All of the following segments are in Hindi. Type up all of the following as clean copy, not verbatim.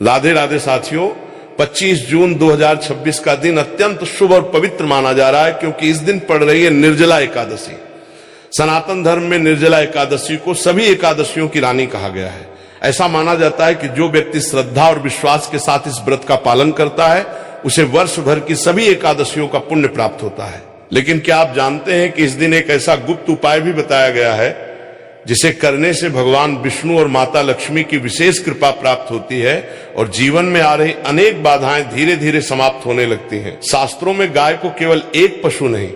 राधे राधे साथियों, 25 जून 2026 का दिन अत्यंत शुभ और पवित्र माना जा रहा है, क्योंकि इस दिन पड़ रही है निर्जला एकादशी। सनातन धर्म में निर्जला एकादशी को सभी एकादशियों की रानी कहा गया है। ऐसा माना जाता है कि जो व्यक्ति श्रद्धा और विश्वास के साथ इस व्रत का पालन करता है, उसे वर्ष भर की सभी एकादशियों का पुण्य प्राप्त होता है। लेकिन क्या आप जानते हैं कि इस दिन एक ऐसा गुप्त उपाय भी बताया गया है, जिसे करने से भगवान विष्णु और माता लक्ष्मी की विशेष कृपा प्राप्त होती है और जीवन में आ रही अनेक बाधाएं धीरे धीरे समाप्त होने लगती हैं। शास्त्रों में गाय को केवल एक पशु नहीं,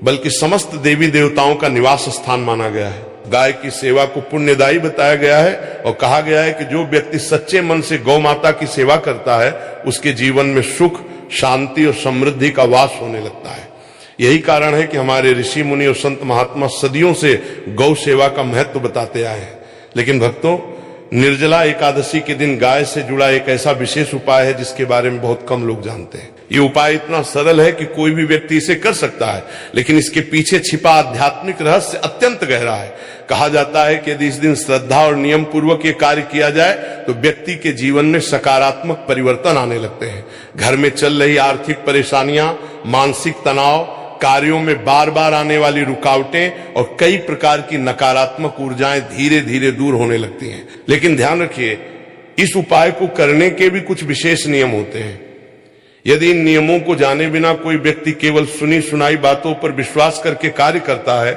बल्कि समस्त देवी देवताओं का निवास स्थान माना गया है। गाय की सेवा को पुण्यदायी बताया गया है और कहा गया है कि जो व्यक्ति सच्चे मन से गौ माता की सेवा करता है, उसके जीवन में सुख, शांति और समृद्धि का वास होने लगता है। यही कारण है कि हमारे ऋषि मुनि और संत महात्मा सदियों से गौ सेवा का महत्व बताते आए हैं। लेकिन भक्तों, निर्जला एकादशी के दिन गाय से जुड़ा एक ऐसा विशेष उपाय है जिसके बारे में बहुत कम लोग जानते हैं। ये उपाय इतना सरल है कि कोई भी व्यक्ति इसे कर सकता है, लेकिन इसके पीछे छिपा आध्यात्मिक रहस्य अत्यंत गहरा है। कहा जाता है कि यदि इस दिन श्रद्धा और नियम पूर्वक ये कार्य किया जाए तो व्यक्ति के जीवन में सकारात्मक परिवर्तन आने लगते हैं। घर में चल रही आर्थिक परेशानियां, मानसिक तनाव, कार्यों में बार बार आने वाली रुकावटें और कई प्रकार की नकारात्मक ऊर्जाएं धीरे धीरे दूर होने लगती हैं। लेकिन ध्यान रखिए, इस उपाय को करने के भी कुछ विशेष नियम होते हैं। यदि इन नियमों को जाने बिना कोई व्यक्ति केवल सुनी सुनाई बातों पर विश्वास करके कार्य करता है,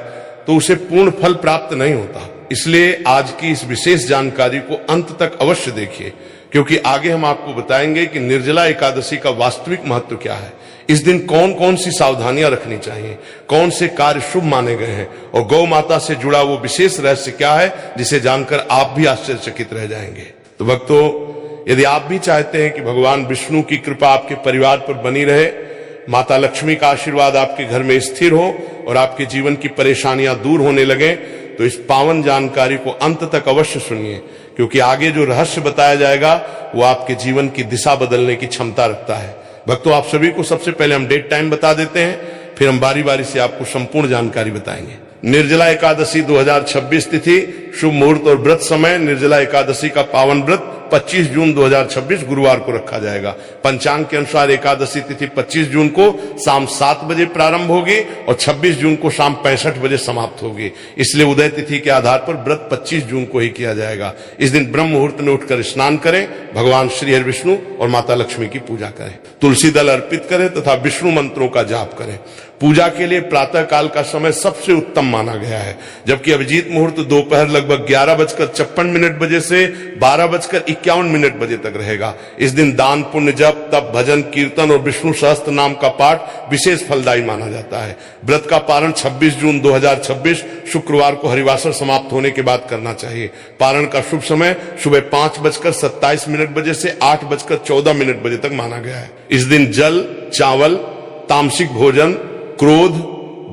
तो उसे पूर्ण फल प्राप्त नहीं होता। इसलिए आज की इस विशेष जानकारी को अंत तक अवश्य देखिए, क्योंकि आगे हम आपको बताएंगे कि निर्जला एकादशी का वास्तविक महत्व क्या है, इस दिन कौन कौन सी सावधानियां रखनी चाहिए, कौन से कार्य शुभ माने गए हैं और गौ माता से जुड़ा वो विशेष रहस्य क्या है जिसे जानकर आप भी आश्चर्यचकित रह जाएंगे। तो भक्तों, यदि आप भी चाहते हैं कि भगवान विष्णु की कृपा आपके परिवार पर बनी रहे, माता लक्ष्मी का आशीर्वाद आपके घर में स्थिर हो और आपके जीवन की परेशानियां दूर होने लगे, तो इस पावन जानकारी को अंत तक अवश्य सुनिए, क्योंकि आगे जो रहस्य बताया जाएगा वो आपके जीवन की दिशा बदलने की क्षमता रखता है। भक्तों, आप सभी को सबसे पहले हम डेट टाइम बता देते हैं, फिर हम बारी बारी से आपको संपूर्ण जानकारी बताएंगे। निर्जला एकादशी 2026 तिथि, शुभ मुहूर्त और व्रत समय। निर्जला एकादशी का पावन व्रत 25 जून 2026 गुरुवार को रखा जाएगा। पंचांग के अनुसार एकादशी तिथि 25 जून को शाम 7 बजे प्रारंभ होगी और 26 जून को शाम 65 बजे समाप्त होगी। इसलिए उदय तिथि के आधार पर व्रत 25 जून को ही किया जाएगा। इस दिन ब्रह्म मुहूर्त में उठकर स्नान करें, भगवान श्री हरि विष्णु और माता लक्ष्मी की पूजा करें, तुलसी दल अर्पित करें तथा विष्णु मंत्रों का जाप करें। पूजा के लिए प्रातः काल का समय सबसे उत्तम माना गया है, जबकि अभिजीत मुहूर्त दोपहर लगभग 11:56 बजे से 12:51 बजे तक रहेगा। इस दिन दान, पुण्य, जप, तप, भजन, कीर्तन और विष्णु सहस्त्र नाम का पाठ विशेष फलदायी माना जाता है। व्रत का पारण 26 जून 2026 शुक्रवार को हरिवासर समाप्त होने के बाद करना चाहिए। पारण का शुभ समय सुबह 5:27 बजे से 8:14 बजे तक माना गया है। इस दिन जल, चावल, तामसिक भोजन, क्रोध,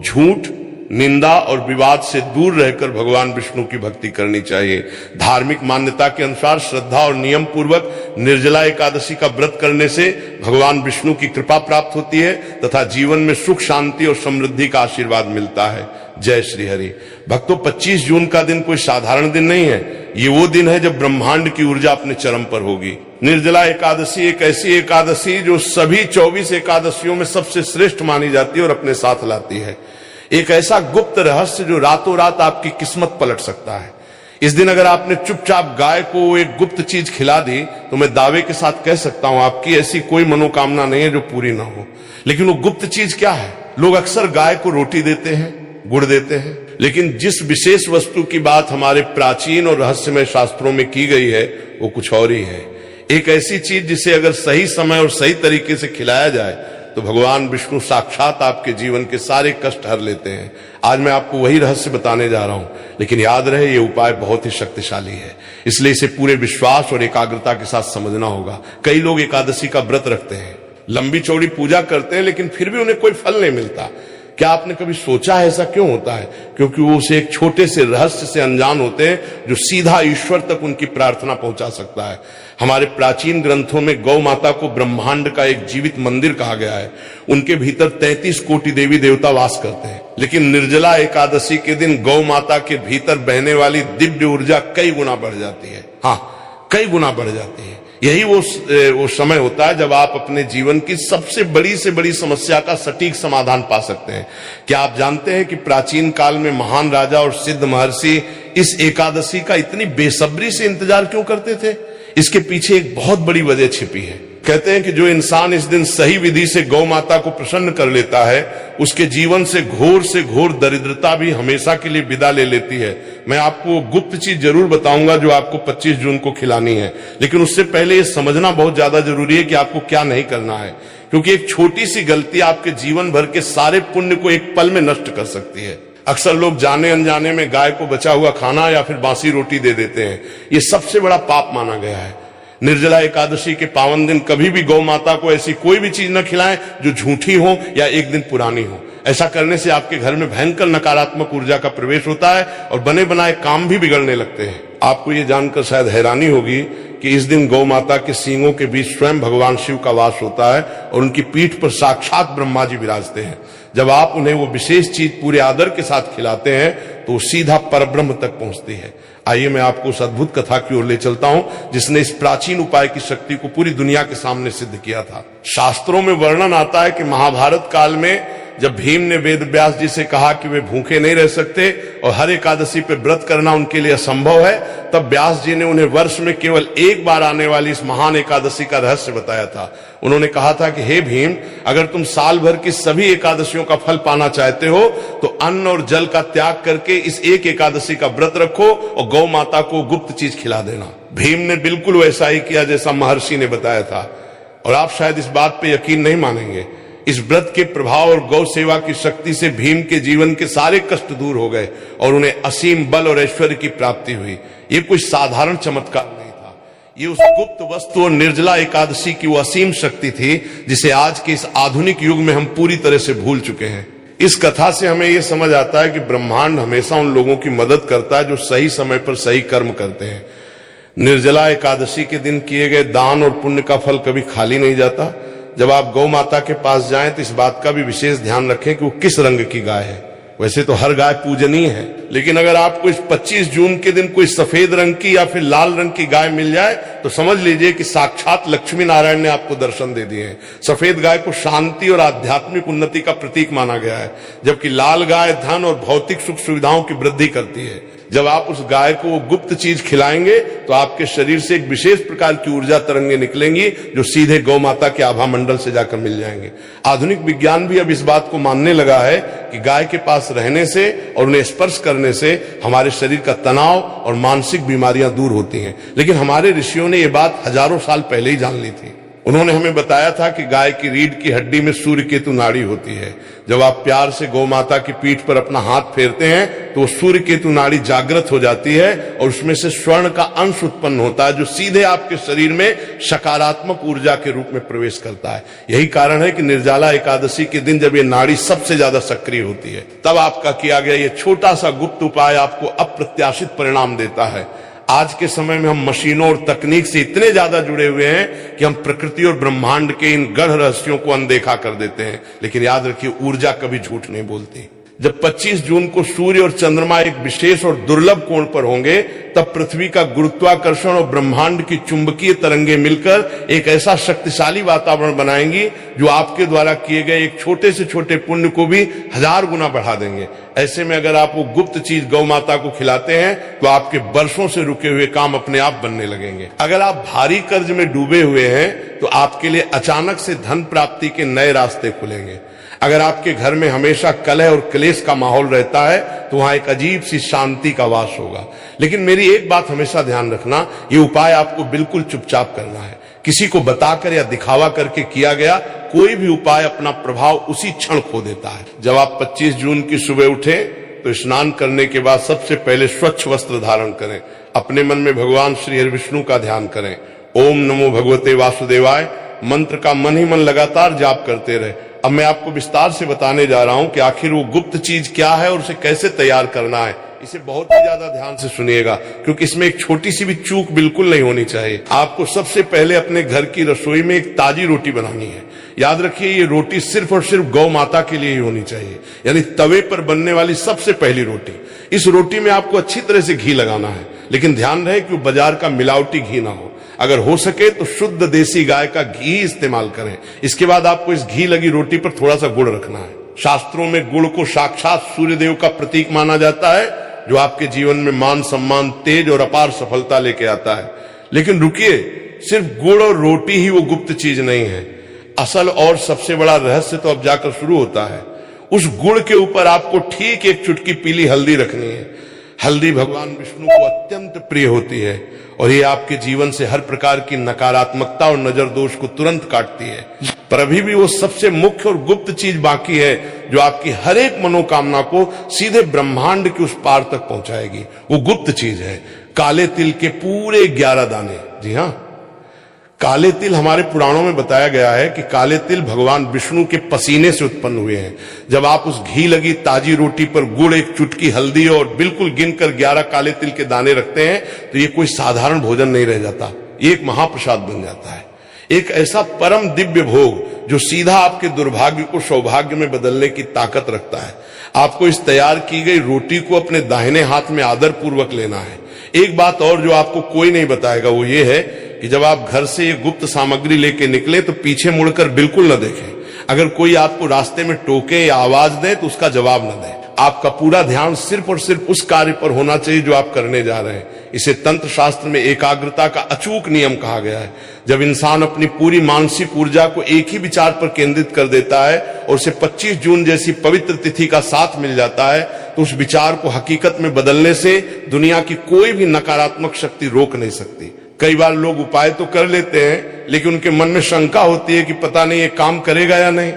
झूठ, निंदा और विवाद से दूर रहकर भगवान विष्णु की भक्ति करनी चाहिए। धार्मिक मान्यता के अनुसार श्रद्धा और नियम पूर्वक निर्जला एकादशी का व्रत करने से भगवान विष्णु की कृपा प्राप्त होती है तथा जीवन में सुख, शांति और समृद्धि का आशीर्वाद मिलता है। जय श्री हरि। भक्तों, 25 जून का दिन कोई साधारण दिन नहीं है। ये वो दिन है जब ब्रह्मांड की ऊर्जा अपने चरम पर होगी। निर्जला एकादशी एक ऐसी एकादशी जो सभी 24 एकादशियों में सबसे श्रेष्ठ मानी जाती है और अपने साथ लाती है एक ऐसा गुप्त रहस्य जो रातों रात आपकी किस्मत पलट सकता है। इस दिन अगर आपने चुपचाप गाय को एक गुप्त चीज खिला दी, तो मैं दावे के साथ कह सकता हूं आपकी ऐसी कोई मनोकामना नहीं है जो पूरी ना हो। लेकिन वो गुप्त चीज क्या है? लोग अक्सर गाय को रोटी देते हैं, गुड़ देते हैं, लेकिन जिस विशेष वस्तु की बात हमारे प्राचीन और रहस्यमय शास्त्रों में की गई है वो कुछ और ही है। एक ऐसी चीज जिसे अगर सही समय और सही तरीके से खिलाया जाए तो भगवान विष्णु साक्षात आपके जीवन के सारे कष्ट हर लेते हैं। आज मैं आपको वही रहस्य बताने जा रहा हूं, लेकिन याद रहे ये उपाय बहुत ही शक्तिशाली है, इसलिए इसे पूरे विश्वास और एकाग्रता के साथ समझना होगा। कई लोग एकादशी का व्रत रखते हैं, लंबी चौड़ी पूजा करते हैं, लेकिन फिर भी उन्हें कोई फल नहीं मिलता। क्या आपने कभी सोचा है ऐसा क्यों होता है? क्योंकि वो उसे एक छोटे से रहस्य से अनजान होते हैं जो सीधा ईश्वर तक उनकी प्रार्थना पहुंचा सकता है। हमारे प्राचीन ग्रंथों में गौ माता को ब्रह्मांड का एक जीवित मंदिर कहा गया है। उनके भीतर 33 कोटि देवी देवता वास करते हैं, लेकिन निर्जला एकादशी के दिन गौ माता के भीतर बहने वाली दिव्य ऊर्जा कई गुना बढ़ जाती है। हाँ, कई गुना बढ़ जाती है। यही वो समय होता है जब आप अपने जीवन की सबसे बड़ी से बड़ी समस्या का सटीक समाधान पा सकते हैं। क्या आप जानते हैं कि प्राचीन काल में महान राजा और सिद्ध महर्षि इस एकादशी का इतनी बेसब्री से इंतजार क्यों करते थे? इसके पीछे एक बहुत बड़ी वजह छिपी है। कहते हैं कि जो इंसान इस दिन सही विधि से गौ माता को प्रसन्न कर लेता है, उसके जीवन से घोर दरिद्रता भी हमेशा के लिए विदा ले लेती है। मैं आपको गुप्त चीज जरूर बताऊंगा जो आपको 25 जून को खिलानी है, लेकिन उससे पहले ये समझना बहुत ज्यादा जरूरी है कि आपको क्या नहीं करना है, क्योंकि एक छोटी सी गलती आपके जीवन भर के सारे पुण्य को एक पल में नष्ट कर सकती है। अक्सर लोग जाने अनजाने में गाय को बचा हुआ खाना या फिर बासी रोटी दे देते हैं। ये सबसे बड़ा पाप माना गया है। निर्जला एकादशी के पावन दिन कभी भी गौ माता को ऐसी कोई भी चीज न खिलाएं जो झूठी हो या एक दिन पुरानी हो। ऐसा करने से आपके घर में भयंकर नकारात्मक ऊर्जा का प्रवेश होता है और बने बनाए काम भी बिगड़ने लगते हैं। आपको ये जानकर शायद हैरानी होगी कि इस दिन गौ माता के सींगों के बीच स्वयं भगवान शिव का वास होता है और उनकी पीठ पर साक्षात ब्रह्मा जी विराजते हैं। जब आप उन्हें वो विशेष चीज पूरे आदर के साथ खिलाते हैं तो वो सीधा परब्रह्म तक पहुंचती है। आइए मैं आपको उस अद्भुत कथा की ओर ले चलता हूं जिसने इस प्राचीन उपाय की शक्ति को पूरी दुनिया के सामने सिद्ध किया था। शास्त्रों में वर्णन आता है कि महाभारत काल में जब भीम ने वेद व्यास जी से कहा कि वे भूखे नहीं रह सकते और हर एकादशी पे व्रत करना उनके लिए असंभव है, तब व्यास जी ने उन्हें वर्ष में केवल एक बार आने वाली इस महान एकादशी का रहस्य बताया था। उन्होंने कहा था कि हे भीम, अगर तुम साल भर की सभी एकादशियों का फल पाना चाहते हो तो अन्न और जल का त्याग करके इस एक एकादशी का व्रत रखो और गौ माता को गुप्त चीज खिला देना। भीम ने बिल्कुल वैसा ही किया जैसा महर्षि ने बताया था। और आप शायद इस बात पे यकीन नहीं मानेंगे, इस व्रत के प्रभाव और गौ सेवा की शक्ति से भीम के जीवन के सारे कष्ट दूर हो गए और उन्हें असीम बल और ऐश्वर्य की प्राप्ति हुई। ये कोई साधारण चमत्कार नहीं था, ये उस गुप्त वस्तु और निर्जला एकादशी की वो असीम शक्ति थी जिसे आज के इस आधुनिक युग में हम पूरी तरह से भूल चुके हैं। इस कथा से हमें यह समझ आता है कि ब्रह्मांड हमेशा उन लोगों की मदद करता है जो सही समय पर सही कर्म करते हैं। निर्जला एकादशी के दिन किए गए दान और पुण्य का फल कभी खाली नहीं जाता। जब आप गौ माता के पास जाएं तो इस बात का भी विशेष ध्यान रखें कि वो किस रंग की गाय है। वैसे तो हर गाय पूजनीय है, लेकिन अगर आपको इस 25 जून के दिन कोई सफेद रंग की या फिर लाल रंग की गाय मिल जाए तो समझ लीजिए कि साक्षात लक्ष्मी नारायण ने आपको दर्शन दे दिए हैं। सफेद गाय को शांति और आध्यात्मिक उन्नति का प्रतीक माना गया है, जबकि लाल गाय धन और भौतिक सुख सुविधाओं की वृद्धि करती है। जब आप उस गाय को वो गुप्त चीज खिलाएंगे तो आपके शरीर से एक विशेष प्रकार की ऊर्जा तरंगे निकलेंगी जो सीधे गौ माता के आभा मंडल से जाकर मिल जाएंगे। आधुनिक विज्ञान भी अब इस बात को मानने लगा है कि गाय के पास रहने से और उन्हें स्पर्श करने से हमारे शरीर का तनाव और मानसिक बीमारियां दूर होती हैं। लेकिन हमारे ऋषियों ने ये बात हजारों साल पहले ही जान ली थी। उन्होंने हमें बताया था कि गाय की रीढ़ की हड्डी में सूर्य केतु नाड़ी होती है। जब आप प्यार से गौ माता की पीठ पर अपना हाथ फेरते हैं तो सूर्य केतु नाड़ी जागृत हो जाती है और उसमें से स्वर्ण का अंश उत्पन्न होता है जो सीधे आपके शरीर में सकारात्मक ऊर्जा के रूप में प्रवेश करता है। यही कारण है कि निर्जला एकादशी के दिन जब ये नाड़ी सबसे ज्यादा सक्रिय होती है, तब आपका किया गया ये छोटा सा गुप्त उपाय आपको अप्रत्याशित परिणाम देता है। आज के समय में हम मशीनों और तकनीक से इतने ज्यादा जुड़े हुए हैं कि हम प्रकृति और ब्रह्मांड के इन गढ़ रहस्यों को अनदेखा कर देते हैं। लेकिन याद रखिए, ऊर्जा कभी झूठ नहीं बोलती। जब 25 जून को सूर्य और चंद्रमा एक विशेष और दुर्लभ कोण पर होंगे, तब पृथ्वी का गुरुत्वाकर्षण और ब्रह्मांड की चुंबकीय तरंगे मिलकर एक ऐसा शक्तिशाली वातावरण बनाएंगी जो आपके द्वारा किए गए एक छोटे से छोटे पुण्य को भी 1000 गुना बढ़ा देंगे। ऐसे में अगर आप वो गुप्त चीज गौ माता को खिलाते हैं तो आपके वर्षों से रुके हुए काम अपने आप बनने लगेंगे। अगर आप भारी कर्ज में डूबे हुए हैं तो आपके लिए अचानक से धन प्राप्ति के नए रास्ते खुलेंगे। अगर आपके घर में हमेशा कलह और क्लेश का माहौल रहता है तो वहां एक अजीब सी शांति का वास होगा। लेकिन मेरी एक बात हमेशा ध्यान रखना, ये उपाय आपको बिल्कुल चुपचाप करना है। किसी को बताकर या दिखावा करके किया गया कोई भी उपाय अपना प्रभाव उसी क्षण खो देता है। जब आप 25 जून की सुबह उठे तो स्नान करने के बाद सबसे पहले स्वच्छ वस्त्र धारण करें। अपने मन में भगवान श्री हरि विष्णु का ध्यान करें। ओम नमो भगवते वासुदेवाय मंत्र का मन ही मन लगातार जाप करते रहे। अब मैं आपको विस्तार से बताने जा रहा हूं कि आखिर वो गुप्त चीज क्या है और उसे कैसे तैयार करना है। इसे बहुत ही ज्यादा ध्यान से सुनिएगा, क्योंकि इसमें एक छोटी सी भी चूक बिल्कुल नहीं होनी चाहिए। आपको सबसे पहले अपने घर की रसोई में एक ताजी रोटी बनानी है। याद रखिए, ये रोटी सिर्फ और सिर्फ गौ माता के लिए ही होनी चाहिए, यानी तवे पर बनने वाली सबसे पहली रोटी। इस रोटी में आपको अच्छी तरह से घी लगाना है, लेकिन ध्यान रहे कि वो बाजार का मिलावटी घी ना हो। अगर हो सके तो शुद्ध देसी गाय का घी इस्तेमाल करें। इसके बाद आपको इस घी लगी रोटी पर थोड़ा सा गुड़ रखना है। शास्त्रों में गुड़ को साक्षात सूर्यदेव का प्रतीक माना जाता है, जो आपके जीवन में मान सम्मान, तेज और अपार सफलता लेके आता है। लेकिन रुकिए, सिर्फ गुड़ और रोटी ही वो गुप्त चीज नहीं है। असल और सबसे बड़ा रहस्य तो अब जाकर शुरू होता है। उस गुड़ के ऊपर आपको ठीक एक चुटकी पीली हल्दी रखनी है। हल्दी भगवान विष्णु को अत्यंत प्रिय होती है और ये आपके जीवन से हर प्रकार की नकारात्मकता और नजर दोष को तुरंत काटती है। पर अभी भी वो सबसे मुख्य और गुप्त चीज बाकी है, जो आपकी हर एक मनोकामना को सीधे ब्रह्मांड के उस पार तक पहुंचाएगी। वो गुप्त चीज है काले तिल के पूरे 11 दाने। जी हाँ, काले तिल हमारे पुराणों में बताया गया है कि काले तिल भगवान विष्णु के पसीने से उत्पन्न हुए हैं। जब आप उस घी लगी ताजी रोटी पर गुड़, एक चुटकी हल्दी और बिल्कुल गिनकर 11 काले तिल के दाने रखते हैं तो ये कोई साधारण भोजन नहीं रह जाता, ये एक महाप्रसाद बन जाता है। एक ऐसा परम दिव्य भोग जो सीधा आपके दुर्भाग्य को सौभाग्य में बदलने की ताकत रखता है। आपको इस तैयार की गई रोटी को अपने दाहिने हाथ में आदर पूर्वक लेना है। एक बात और जो आपको कोई नहीं बताएगा वो ये है कि जब आप घर से ये गुप्त सामग्री लेके निकले तो पीछे मुड़कर बिल्कुल न देखें। अगर कोई आपको रास्ते में टोके या आवाज दे तो उसका जवाब न दें। आपका पूरा ध्यान सिर्फ और सिर्फ उस कार्य पर होना चाहिए जो आप करने जा रहे हैं। इसे तंत्र शास्त्र में एकाग्रता का अचूक नियम कहा गया है। जब इंसान अपनी पूरी मानसिक ऊर्जा को एक ही विचार पर केंद्रित कर देता है और उसे 25 जून जैसी पवित्र तिथि का साथ मिल जाता है तो उस विचार को हकीकत में बदलने से दुनिया की कोई भी नकारात्मक शक्ति रोक नहीं सकती। कई बार लोग उपाय तो कर लेते हैं लेकिन उनके मन में शंका होती है कि पता नहीं ये काम करेगा या नहीं।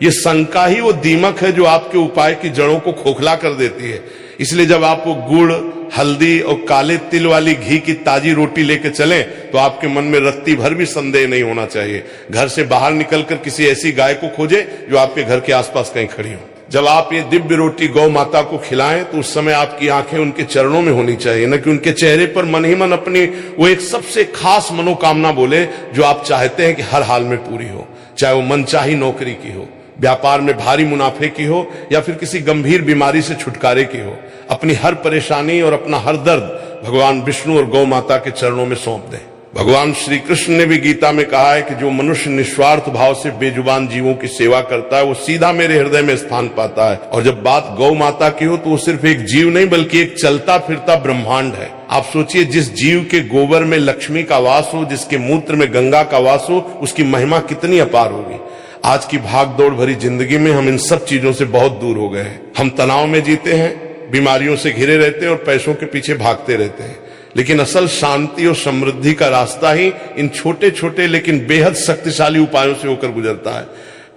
ये शंका ही वो दीमक है जो आपके उपाय की जड़ों को खोखला कर देती है। इसलिए जब आप वो गुड़, हल्दी और काले तिल वाली घी की ताजी रोटी लेके चलें तो आपके मन में रत्ती भर भी संदेह नहीं होना चाहिए। घर से बाहर निकलकर किसी ऐसी गाय को खोजें जो आपके घर के आसपास कहीं खड़ी हो। जब आप ये दिव्य रोटी गौ माता को खिलाएं तो उस समय आपकी आंखें उनके चरणों में होनी चाहिए, न कि उनके चेहरे पर मन ही मन अपनी वो एक सबसे खास मनोकामना बोले जो आप चाहते हैं कि हर हाल में पूरी हो। चाहे वो मनचाही नौकरी की हो, व्यापार में भारी मुनाफे की हो या फिर किसी गंभीर बीमारी से छुटकारे की हो। अपनी हर परेशानी और अपना हर दर्द भगवान विष्णु और गौ माता के चरणों में सौंप दें। भगवान श्री कृष्ण ने भी गीता में कहा है कि जो मनुष्य निस्वार्थ भाव से बेजुबान जीवों की सेवा करता है वो सीधा मेरे हृदय में स्थान पाता है। और जब बात गौ माता की हो तो वो सिर्फ एक जीव नहीं बल्कि एक चलता फिरता ब्रह्मांड है। आप सोचिए, जिस जीव के गोबर में लक्ष्मी का वास हो, जिसके मूत्र में गंगा का वास हो, उसकी महिमा कितनी अपार होगी। आज की भाग दौड़ भरी जिंदगी में हम इन सब चीजों से बहुत दूर हो गए हैं। हम तनाव में जीते हैं, बीमारियों से घिरे रहते हैं और पैसों के पीछे भागते रहते हैं। लेकिन असल शांति और समृद्धि का रास्ता ही इन छोटे छोटे लेकिन बेहद शक्तिशाली उपायों से होकर गुजरता है।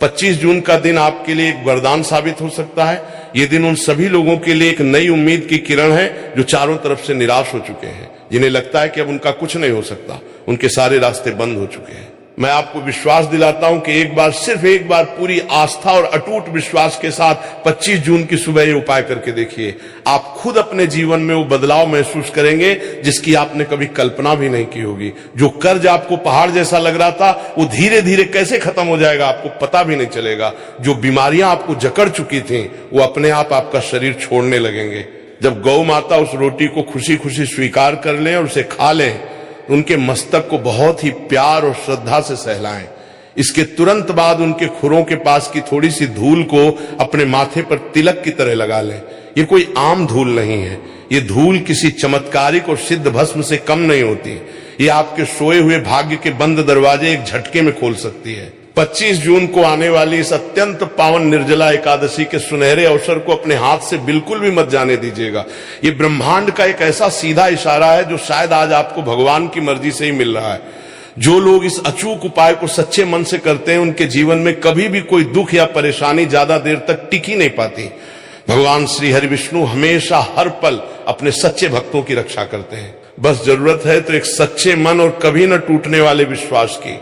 25 जून का दिन आपके लिए एक वरदान साबित हो सकता है। ये दिन उन सभी लोगों के लिए एक नई उम्मीद की किरण है जो चारों तरफ से निराश हो चुके हैं, जिन्हें लगता है कि अब उनका कुछ नहीं हो सकता, उनके सारे रास्ते बंद हो चुके हैं। मैं आपको विश्वास दिलाता हूं कि एक बार, सिर्फ एक बार पूरी आस्था और अटूट विश्वास के साथ 25 जून की सुबह ये उपाय करके देखिए। आप खुद अपने जीवन में वो बदलाव महसूस करेंगे जिसकी आपने कभी कल्पना भी नहीं की होगी। जो कर्ज आपको पहाड़ जैसा लग रहा था वो धीरे धीरे कैसे खत्म हो जाएगा आपको पता भी नहीं चलेगा। जो बीमारियां आपको जकड़ चुकी थी वो अपने आप आपका शरीर छोड़ने लगेंगे। जब गौ माता उस रोटी को खुशी खुशी स्वीकार कर लें और उसे खा लें, उनके मस्तक को बहुत ही प्यार और श्रद्धा से सहलाएं। इसके तुरंत बाद उनके खुरों के पास की थोड़ी सी धूल को अपने माथे पर तिलक की तरह लगा लें। ये कोई आम धूल नहीं है, ये धूल किसी चमत्कारिक और सिद्ध भस्म से कम नहीं होती। ये आपके सोए हुए भाग्य के बंद दरवाजे एक झटके में खोल सकती है। 25 जून को आने वाली इस अत्यंत पावन निर्जला एकादशी के सुनहरे अवसर को अपने हाथ से बिल्कुल भी मत जाने दीजिएगा। ये ब्रह्मांड का एक ऐसा सीधा इशारा है जो शायद आज आपको भगवान की मर्जी से ही मिल रहा है। जो लोग इस अचूक उपाय को सच्चे मन से करते हैं उनके जीवन में कभी भी कोई दुख या परेशानी ज्यादा देर तक टिक ही नहीं पाती। भगवान श्री हरि विष्णु हमेशा हर पल अपने सच्चे भक्तों की रक्षा करते हैं। बस जरूरत है तो एक सच्चे मन और कभी न टूटने वाले विश्वास की।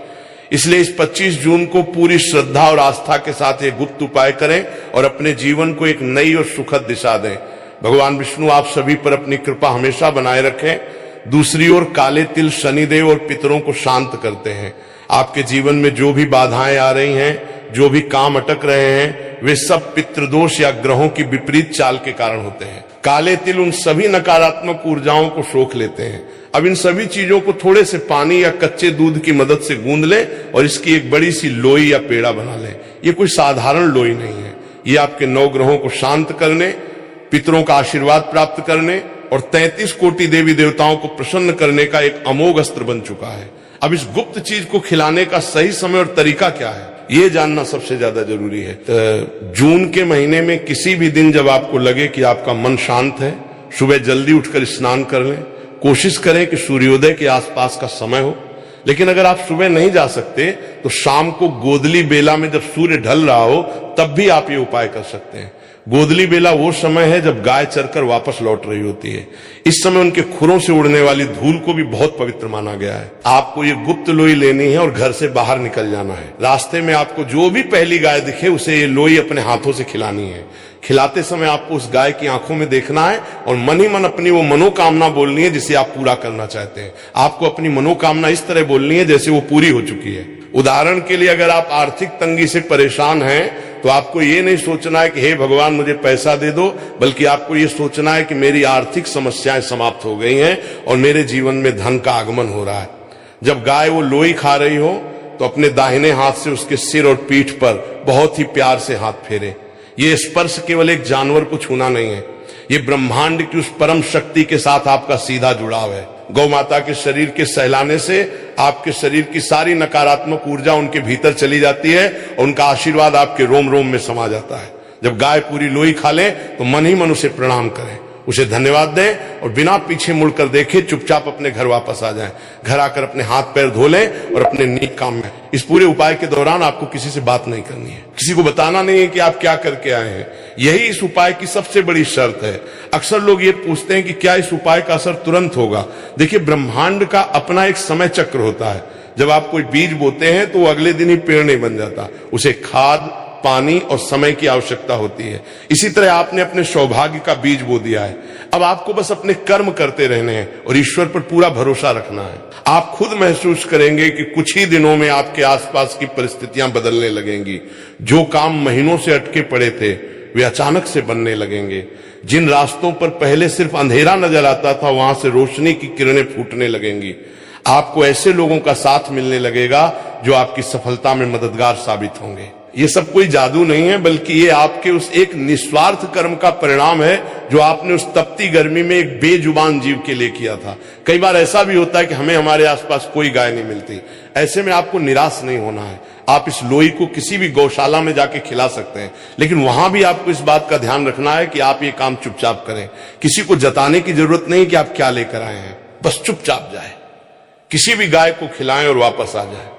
इसलिए इस 25 जून को पूरी श्रद्धा और आस्था के साथ ये गुप्त उपाय करें और अपने जीवन को एक नई और सुखद दिशा दें। भगवान विष्णु आप सभी पर अपनी कृपा हमेशा बनाए रखें। दूसरी ओर काले तिल शनिदेव और पितरों को शांत करते हैं। आपके जीवन में जो भी बाधाएं आ रही हैं, जो भी काम अटक रहे हैं, वे सब पितृदोष या ग्रहों की विपरीत चाल के कारण होते हैं। काले तिल उन सभी नकारात्मक ऊर्जाओं को सोख लेते हैं। अब इन सभी चीजों को थोड़े से पानी या कच्चे दूध की मदद से गूंद लें और इसकी एक बड़ी सी लोई या पेड़ा बना लें। ये कोई साधारण लोई नहीं है, ये आपके 9 ग्रहों को शांत करने, पितरों का आशीर्वाद प्राप्त करने और 33 कोटि देवी देवताओं को प्रसन्न करने का एक अमोघ अस्त्र बन चुका है। अब इस गुप्त चीज को खिलाने का सही समय और तरीका क्या है, ये जानना सबसे ज्यादा जरूरी है। तो जून के महीने में किसी भी दिन जब आपको लगे कि आपका मन शांत है, सुबह जल्दी उठकर स्नान कर लें। कोशिश करें कि सूर्योदय के आसपास का समय हो, लेकिन अगर आप सुबह नहीं जा सकते तो शाम को गोदली बेला में जब सूर्य ढल रहा हो तब भी आप ये उपाय कर सकते हैं। गोदली बेला वो समय है जब गाय चरकर वापस लौट रही होती है। इस समय उनके खुरों से उड़ने वाली धूल को भी बहुत पवित्र माना गया है। आपको ये गुप्त लोई लेनी है और घर से बाहर निकल जाना है। रास्ते में आपको जो भी पहली गाय दिखे उसे ये लोई अपने हाथों से खिलानी है। खिलाते समय आपको उस गाय की आंखों में देखना है और मन ही मन अपनी वो मनोकामना बोलनी है जिसे आप पूरा करना चाहते हैं। आपको अपनी मनोकामना इस तरह बोलनी है जैसे वो पूरी हो चुकी है। उदाहरण के लिए, अगर आप आर्थिक तंगी से परेशान हैं तो आपको ये नहीं सोचना है कि हे भगवान मुझे पैसा दे दो, बल्कि आपको ये सोचना है कि मेरी आर्थिक समस्याएं समाप्त हो गई हैं और मेरे जीवन में धन का आगमन हो रहा है। जब गाय वो लोई खा रही हो तो अपने दाहिने हाथ से उसके सिर और पीठ पर बहुत ही प्यार से हाथ फेरे। ये स्पर्श केवल एक जानवर को छूना नहीं है, ये ब्रह्मांड की उस परम शक्ति के साथ आपका सीधा जुड़ाव है। गौ माता के शरीर के सहलाने से आपके शरीर की सारी नकारात्मक ऊर्जा उनके भीतर चली जाती है और उनका आशीर्वाद आपके रोम रोम में समा जाता है। जब गाय पूरी लोई खा ले तो मन ही मन उसे प्रणाम करें, उसे धन्यवाद दें और बिना पीछे मुड़कर देखे चुपचाप अपने घर वापस आ जाएं। घर आकर अपने हाथ पैर धो लें और अपने नेक काम में। इस पूरे उपाय के दौरान आपको किसी से बात नहीं करनी है, किसी को बताना नहीं है कि आप क्या करके आए हैं। यही इस उपाय की सबसे बड़ी शर्त है। अक्सर लोग ये पूछते हैं कि क्या इस उपाय का असर तुरंत होगा। देखिए, ब्रह्मांड का अपना एक समय चक्र होता है। जब आप कोई बीज बोते हैं तो वो अगले दिन ही पेड़ नहीं बन जाता, उसे खाद, पानी और समय की आवश्यकता होती है। इसी तरह आपने अपने सौभाग्य का बीज बो दिया है। अब आपको बस अपने कर्म करते रहने हैं और ईश्वर पर पूरा भरोसा रखना है। आप खुद महसूस करेंगे कि कुछ ही दिनों में आपके आसपास की परिस्थितियां बदलने लगेंगी। जो काम महीनों से अटके पड़े थे वे अचानक से बनने लगेंगे। जिन रास्तों पर पहले सिर्फ अंधेरा नजर आता था वहां से रोशनी की किरणें फूटने लगेंगी। आपको ऐसे लोगों का साथ मिलने लगेगा जो आपकी सफलता में मददगार साबित होंगे। ये सब कोई जादू नहीं है, बल्कि ये आपके उस एक निस्वार्थ कर्म का परिणाम है जो आपने उस तपती गर्मी में एक बेजुबान जीव के लिए किया था। कई बार ऐसा भी होता है कि हमें हमारे आसपास कोई गाय नहीं मिलती। ऐसे में आपको निराश नहीं होना है। आप इस लोई को किसी भी गौशाला में जाके खिला सकते हैं, लेकिन वहां भी आपको इस बात का ध्यान रखना है कि आप ये काम चुपचाप करें। किसी को जताने की जरूरत नहीं कि आप क्या लेकर आए हैं, बस चुपचाप जाए, किसी भी गाय को खिलाएं और वापस आ जाए।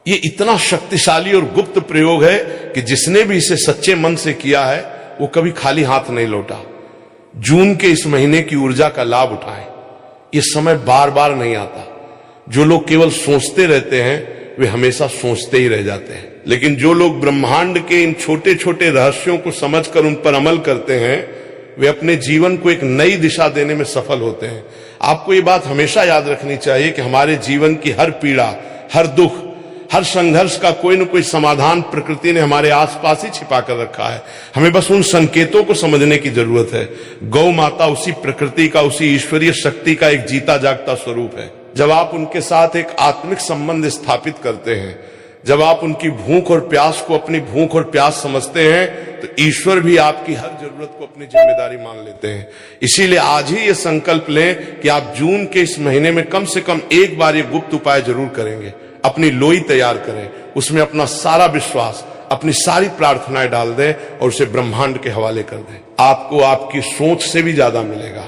ये इतना शक्तिशाली और गुप्त प्रयोग है कि जिसने भी इसे सच्चे मन से किया है वो कभी खाली हाथ नहीं लौटा। जून के इस महीने की ऊर्जा का लाभ उठाएं। ये समय बार बार नहीं आता। जो लोग केवल सोचते रहते हैं वे हमेशा सोचते ही रह जाते हैं, लेकिन जो लोग ब्रह्मांड के इन छोटे छोटे रहस्यों को समझकर उन पर अमल करते हैं वे अपने जीवन को एक नई दिशा देने में सफल होते हैं। आपको ये बात हमेशा याद रखनी चाहिए कि हमारे जीवन की हर पीड़ा, हर दुख, हर संघर्ष का कोई न कोई समाधान प्रकृति ने हमारे आसपास ही छिपा कर रखा है। हमें बस उन संकेतों को समझने की जरूरत है। गौ माता उसी प्रकृति का, उसी ईश्वरीय शक्ति का एक जीता जागता स्वरूप है। जब आप उनके साथ एक आत्मिक संबंध स्थापित करते हैं, जब आप उनकी भूख और प्यास को अपनी भूख और प्यास समझते हैं, तो ईश्वर भी आपकी हर जरूरत को अपनी जिम्मेदारी मान लेते हैं। इसीलिए आज ही ये संकल्प लें कि आप जून के इस महीने में कम से कम एक बार ये गुप्त उपाय जरूर करेंगे। अपनी लोई तैयार करें, उसमें अपना सारा विश्वास, अपनी सारी प्रार्थनाएं डाल दें और उसे ब्रह्मांड के हवाले कर दें। आपको आपकी सोच से भी ज्यादा मिलेगा।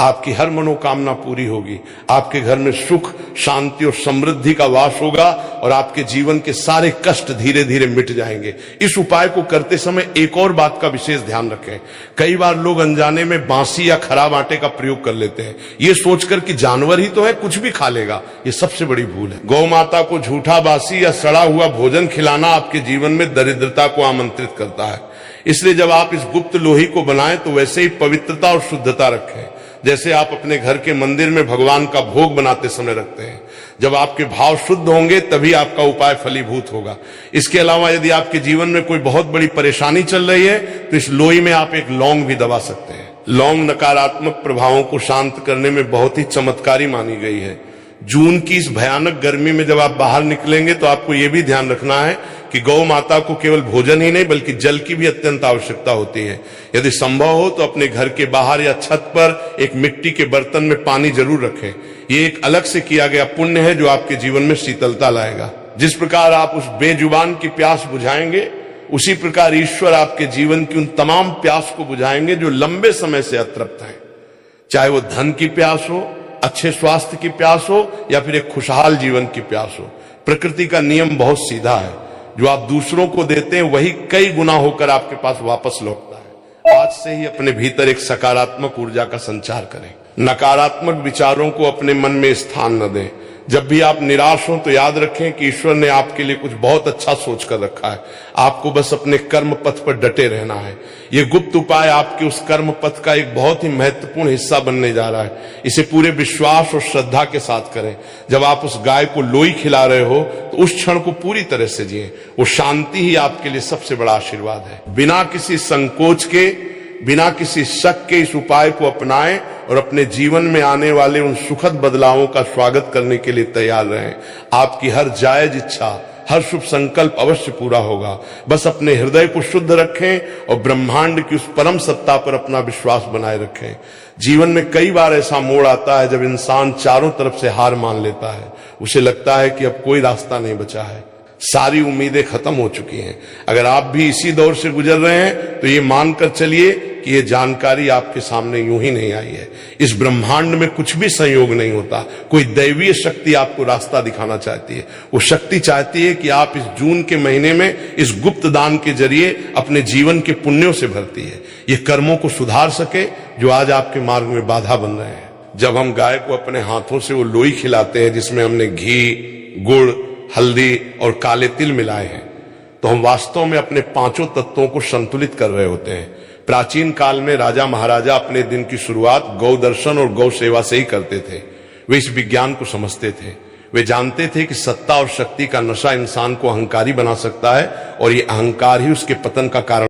आपकी हर मनोकामना पूरी होगी। आपके घर में सुख, शांति और समृद्धि का वास होगा और आपके जीवन के सारे कष्ट धीरे धीरे मिट जाएंगे। इस उपाय को करते समय एक और बात का विशेष ध्यान रखें। कई बार लोग अनजाने में बासी या खराब आटे का प्रयोग कर लेते हैं, ये सोचकर कि जानवर ही तो है, कुछ भी खा लेगा। ये सबसे बड़ी भूल है। गौ माता को झूठा, बासी या सड़ा हुआ भोजन खिलाना आपके जीवन में दरिद्रता को आमंत्रित करता है। इसलिए जब आप इस गुप्त लोही को बनाएं तो वैसे ही पवित्रता और शुद्धता रखें जैसे आप अपने घर के मंदिर में भगवान का भोग बनाते समय रखते हैं। जब आपके भाव शुद्ध होंगे तभी आपका उपाय फलीभूत होगा। इसके अलावा यदि आपके जीवन में कोई बहुत बड़ी परेशानी चल रही है तो इस लोई में आप एक लौंग भी दबा सकते हैं। लौंग नकारात्मक प्रभावों को शांत करने में बहुत ही चमत्कारी मानी गई है। जून की इस भयानक गर्मी में जब आप बाहर निकलेंगे तो आपको यह भी ध्यान रखना है कि गौ माता को केवल भोजन ही नहीं बल्कि जल की भी अत्यंत आवश्यकता होती है। यदि संभव हो तो अपने घर के बाहर या छत पर एक मिट्टी के बर्तन में पानी जरूर रखें। ये एक अलग से किया गया पुण्य है जो आपके जीवन में शीतलता लाएगा। जिस प्रकार आप उस बेजुबान की प्यास बुझाएंगे, उसी प्रकार ईश्वर आपके जीवन की उन तमाम प्यास को बुझाएंगे जो लंबे समय से अतृप्त हैं। चाहे वो धन की प्यास हो, अच्छे स्वास्थ्य की प्यास हो या फिर एक खुशहाल जीवन की प्यास हो। प्रकृति का नियम बहुत सीधा है, जो आप दूसरों को देते हैं वही कई गुना होकर आपके पास वापस लौटता है। आज से ही अपने भीतर एक सकारात्मक ऊर्जा का संचार करें। नकारात्मक विचारों को अपने मन में स्थान न दें। जब भी आप निराश हो तो याद रखें कि ईश्वर ने आपके लिए कुछ बहुत अच्छा सोच कर रखा है। आपको बस अपने कर्म पथ पर डटे रहना है। ये गुप्त उपाय आपके उस कर्म पथ का एक बहुत ही महत्वपूर्ण हिस्सा बनने जा रहा है। इसे पूरे विश्वास और श्रद्धा के साथ करें। जब आप उस गाय को लोई खिला रहे हो तो उस क्षण को पूरी तरह से जिएं। वो शांति ही आपके लिए सबसे बड़ा आशीर्वाद है। बिना किसी संकोच के, बिना किसी शक के इस उपाय को अपनाएं और अपने जीवन में आने वाले उन सुखद बदलावों का स्वागत करने के लिए तैयार रहें। आपकी हर जायज इच्छा, हर शुभ संकल्प अवश्य पूरा होगा। बस अपने हृदय को शुद्ध रखें और ब्रह्मांड की उस परम सत्ता पर अपना विश्वास बनाए रखें। जीवन में कई बार ऐसा मोड़ आता है जब इंसान चारों तरफ से हार मान लेता है। उसे लगता है कि अब कोई रास्ता नहीं बचा है, सारी उम्मीदें खत्म हो चुकी हैं। अगर आप भी इसी दौर से गुजर रहे हैं तो ये मानकर चलिए कि ये जानकारी आपके सामने यूं ही नहीं आई है। इस ब्रह्मांड में कुछ भी संयोग नहीं होता। कोई दैवीय शक्ति आपको रास्ता दिखाना चाहती है। वो शक्ति चाहती है कि आप इस जून के महीने में इस गुप्त दान के जरिए अपने जीवन के पुण्यों से भरती है। ये कर्मों को सुधार सके जो आज आपके मार्ग में बाधा बन रहे हैं। जब हम गाय को अपने हाथों से वो लोई खिलाते हैं जिसमें हमने घी, गुड़, हल्दी और काले तिल मिलाए हैं, तो हम वास्तव में अपने पांचों तत्वों को संतुलित कर रहे होते हैं। प्राचीन काल में राजा महाराजा अपने दिन की शुरुआत गौ दर्शन और गौ सेवा से ही करते थे। वे इस विज्ञान को समझते थे। वे जानते थे कि सत्ता और शक्ति का नशा इंसान को अहंकारी बना सकता है और ये अहंकार ही उसके पतन का कारण